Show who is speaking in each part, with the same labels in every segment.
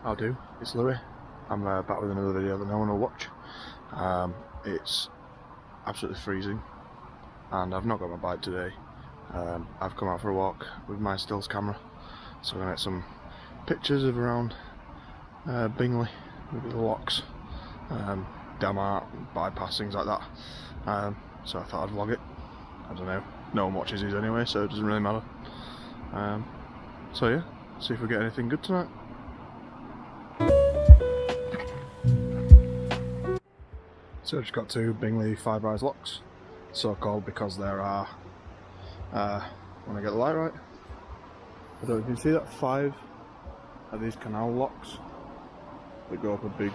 Speaker 1: How do? It's Louis. I'm back with another video that no one will watch. It's absolutely freezing and I've not got my bike today. I've come out for a walk with my stills camera, so I'm going to get some pictures of around Bingley with the locks, Damart, bypass, things like that. So I thought I'd vlog it. I don't know, no one watches these anyway, so it doesn't really matter. So yeah, see if we get anything good tonight. So I've just got two Bingley 5-rise locks, so called because there are, when I get the light right, I don't know if you can see that, 5 of these canal locks that go up a big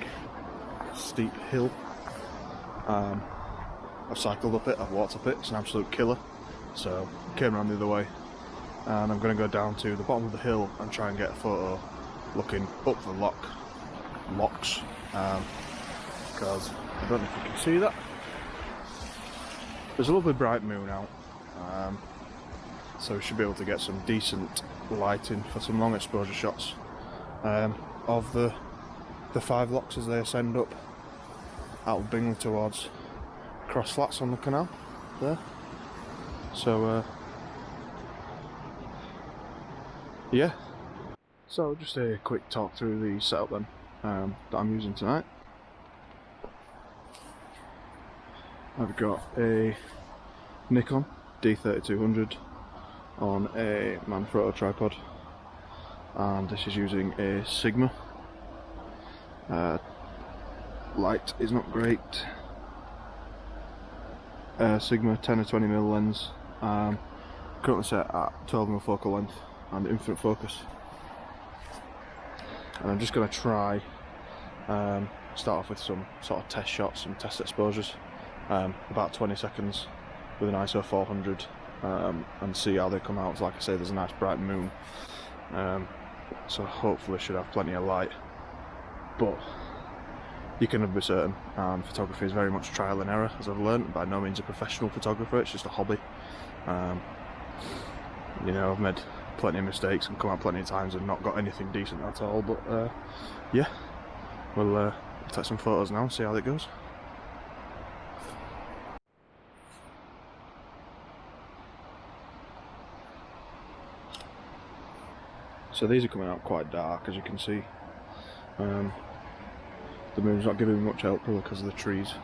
Speaker 1: steep hill. I've cycled up it, I've walked up it, it's an absolute killer, so I came around the other way and I'm going to go down to the bottom of the hill and try and get a photo looking up the locks, because I don't know if you can see that. There's a lovely bright moon out, so we should be able to get some decent lighting for some long exposure shots of the 5 locks as they ascend up out of Bingley towards Cross Flats on the canal there. So yeah, so just a quick talk through the setup then that I'm using tonight. I've got a Nikon D3200 on a Manfrotto tripod, and this is using a Sigma. Light is not great. Sigma 10 or 20mm lens, currently set at 12mm focal length and infinite focus. And I'm just going to try start off with some sort of test shots, some test exposures, about 20 seconds with an ISO 400, and see how they come out. So like I say, there's a nice bright moon, so hopefully should have plenty of light, but you can never be certain, and photography is very much trial and error, as I've learned. By no means a professional photographer, it's just a hobby. You know, I've made plenty of mistakes and come out plenty of times and not got anything decent at all, but yeah, we'll take some photos now and see how it goes. So these are coming out quite dark, as you can see. The moon's not giving me much help probably because of the trees.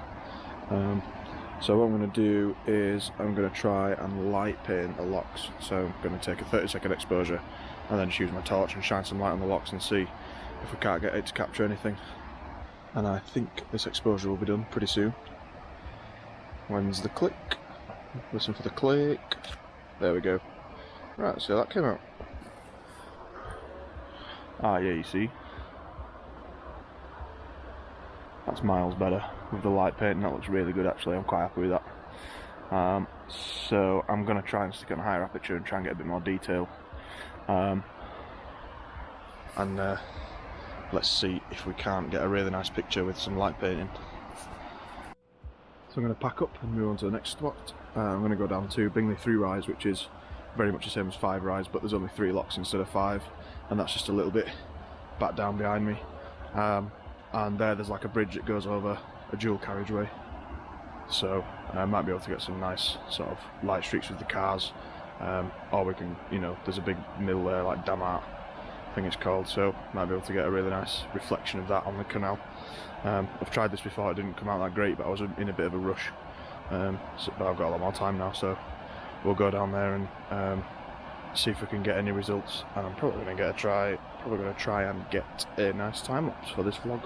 Speaker 1: So what I'm going to do is I'm going to try and light paint the locks. So I'm going to take a 30-second exposure and then just use my torch and shine some light on the locks and see if we can't get it to capture anything. And I think this exposure will be done pretty soon. When's the click? Listen for the click. There we go. Right, so that came out. Ah yeah, you see. That's miles better with the light painting. That looks really good actually, I'm quite happy with that. So I'm going to try and stick it on a higher aperture and try and get a bit more detail. Let's see if we can't get a really nice picture with some light painting. So I'm going to pack up and move on to the next spot. I'm going to go down to Bingley 3-rise, which is very much the same as 5-rise, but there's only 3 locks instead of 5, and that's just a little bit back down behind me. And there's like a bridge that goes over a dual carriageway, so I might be able to get some nice sort of light streaks with the cars, or we can, you know, there's a big mill there like Damart, I think it's called, so might be able to get a really nice reflection of that on the canal. I've tried this before, it didn't come out that great, but I was in a bit of a rush, but I've got a lot more time now, so we'll go down there and see if we can get any results, and I'm probably going to try and get a nice time lapse for this vlog.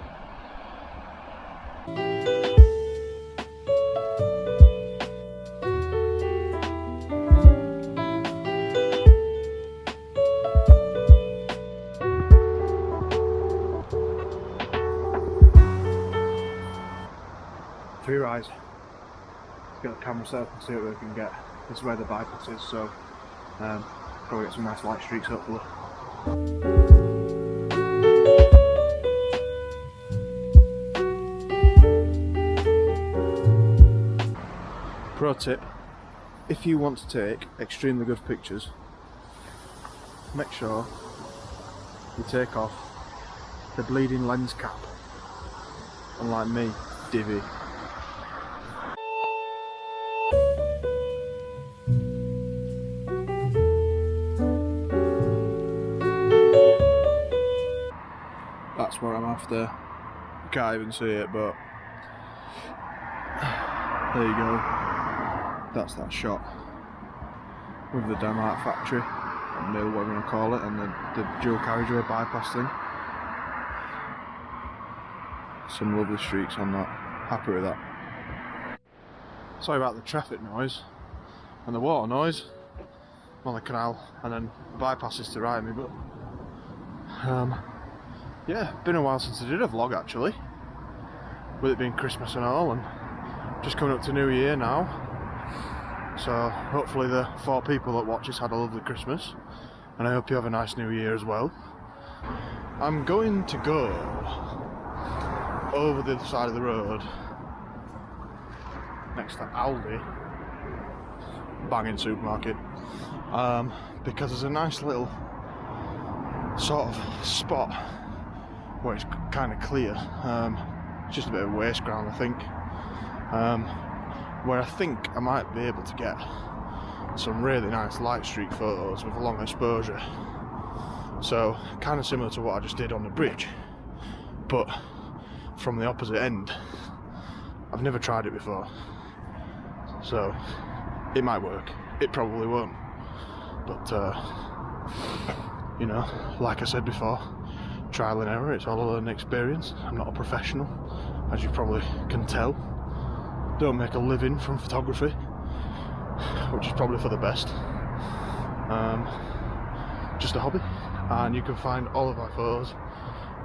Speaker 1: Rise. Let's get the camera set up and see what we can get. This is where the bypass is, so probably get some nice light streaks hopefully. Pro tip, if you want to take extremely good pictures, make sure you take off the bleeding lens cap. Unlike me, divvy. That's what I'm after. You can't even see it, but there you go. That's that shot with the Denmark factory, or mill, whatever you want to call it, and the dual carriageway bypass thing. Some lovely streaks on that. Happy with that. Sorry about the traffic noise and the water noise on the canal, and then bypasses to right me, but yeah, been a while since I did a vlog actually, with it being Christmas and all, and just coming up to New Year now, so hopefully the 4 people that watch this had a lovely Christmas, and I hope you have a nice New Year as well. I'm going to go over the other side of the road next to Aldi, banging supermarket, because there's a nice little sort of spot where it's kind of clear. It's just a bit of waste ground, I think, where I think I might be able to get some really nice light streak photos with a long exposure. So kind of similar to what I just did on the bridge, but from the opposite end. I've never tried it before, so it might work. It probably won't, but you know, like I said before, trial and error, it's all a learning experience. I'm not a professional, as you probably can tell. Don't make a living from photography, which is probably for the best. Just a hobby, and you can find all of my photos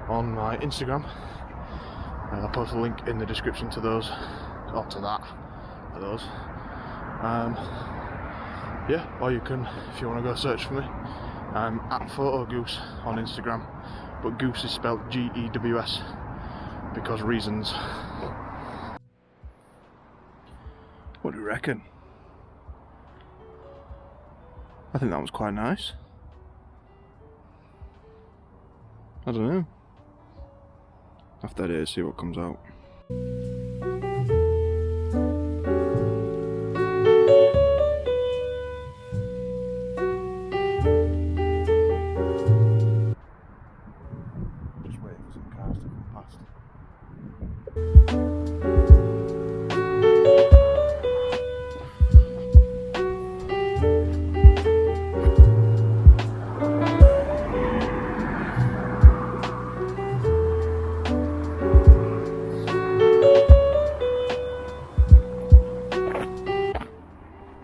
Speaker 1: on my Instagram. I'll post a link in the description to those, or to that, to those. Yeah, or you can, if you want to go search for me, I'm at Goose on Instagram, but Goose is spelled G-E-W-S because reasons. What do you reckon? I think that was quite nice. I don't know. After that, see what comes out. Just waiting for some cars to come past.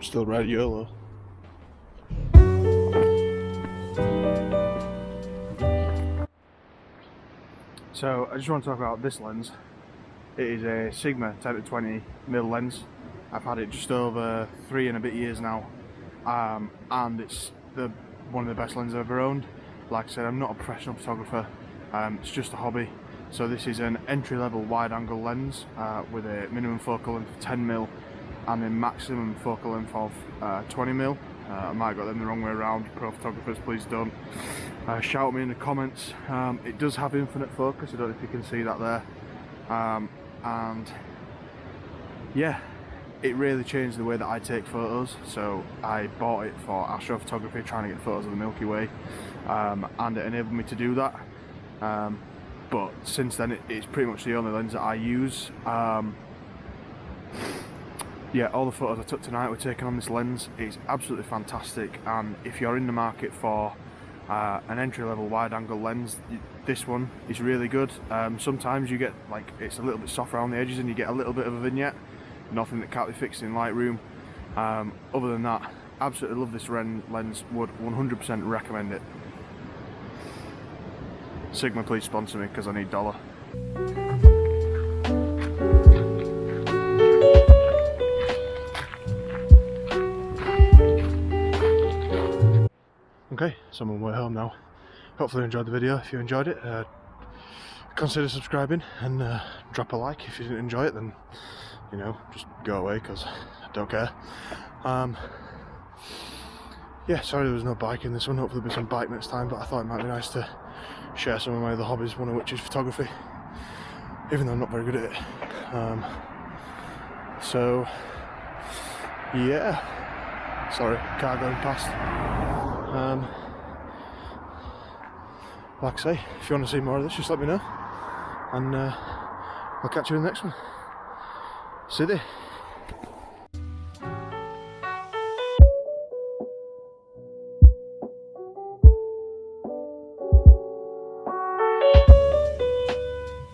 Speaker 1: Still red YOLO. So I just want to talk about this lens. It is a Sigma 10-20mm lens. I've had it just over 3 and a bit years now, and it's one of the best lenses I've ever owned. Like I said, I'm not a professional photographer, it's just a hobby. So this is an entry-level wide-angle lens with a minimum focal length of 10mm and a maximum focal length of 20mm. I might have got them the wrong way around. Pro photographers, please don't shout me in the comments. It does have infinite focus, I don't know if you can see that there. And yeah, it really changed the way that I take photos. So I bought it for astrophotography, trying to get photos of the Milky Way, and it enabled me to do that. But since then it's pretty much the only lens that I use. Yeah, all the photos I took tonight were taken on this lens. It's absolutely fantastic, and if you're in the market for an entry-level wide-angle lens, this one is really good. Sometimes you get, like, it's a little bit soft around the edges and you get a little bit of a vignette, nothing that can't be fixed in Lightroom. Other than that, absolutely love this lens, would 100% recommend it. Sigma, please sponsor me because I need $1. Okay, so I'm on my way home now. Hopefully you enjoyed the video. If you enjoyed it, consider subscribing and drop a like. If you didn't enjoy it, then, you know, just go away because I don't care. Yeah, sorry there was no bike in this one. Hopefully there'll be some bike next time, but I thought it might be nice to share some of my other hobbies, one of which is photography, even though I'm not very good at it. So yeah, sorry, car going past. Like I say, if you want to see more of this, just let me know, and I'll catch you in the next one. See you there.